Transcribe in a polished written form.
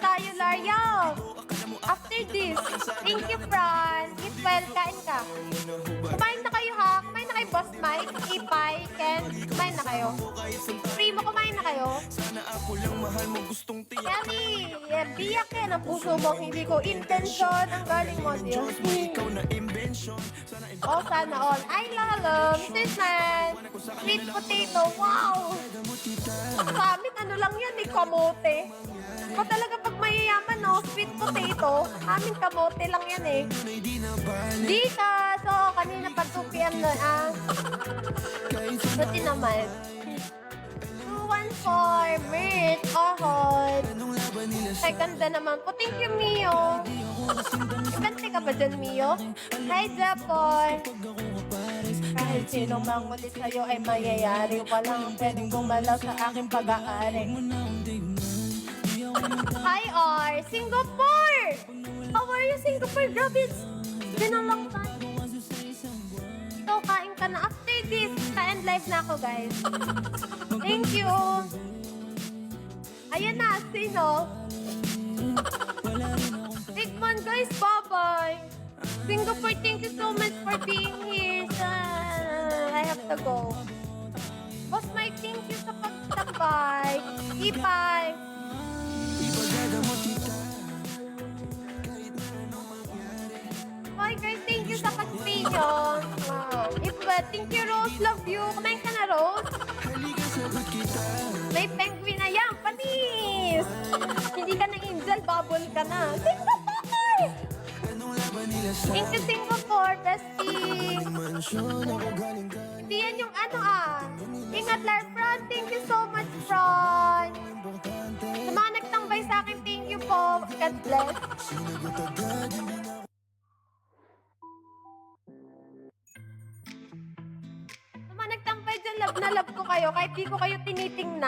tayo, Lario. After this, thank you, Fran. Eat well, kain ka. Kumain na kayo, ha? Kumain na kayo, Boss Mike, Ipay, Ken. Kumain na kayo. Primo, kumain na kayo. Kelly, biyak yan ang puso mo. Hindi ko intention. Ang galing mo, Diyos. Oh, sana all. Ay, lalo. Mrs. Man. Sweet potato. Wow. Sa amin, ano lang yan, kamote. O talaga pag mayayaman, no? Sweet potato. Amin, kamote lang yan, eh. Dita. So, kanina pa 2 p.m. na, Buti naman. 214. Merch. Ohod. Ay, ganda naman po. Thank you, Mio. Ibante ka ba dyan, Mio? Hi, Japon. Kahit sinong mangulit sa'yo ay mayayari. Walang pwedeng gumalaw sa aking pag-aari. Hi, R. Singapore! How are you, Singapore? Grabe, it's been a long time. So, kain ka na. After this, kain live na ako, guys. Thank you. Ayan na, sino? Sigmund, guys, bye-bye. Singapore, thank you so much for being here. I have to go. Boss Mike, thank you sa pagtabay. Ipay. Hi guys, thank you sa pag-stay nyo. Wow. Thank you, Rose. Love you. Kumain ka na, Rose? May penguin na yan. Panis! Hindi ka na angel, bubble ka na. Singapore! Thank you, Singapore, bestie. Hindi yan yung Ingat, Lar. Fran, thank you so much, Fran. Sa mga nagtambay sa akin, thank you po. God bless. Sa mga nagtambay dyan, love na love ko kayo. Kahit di ko kayo tinitingnan.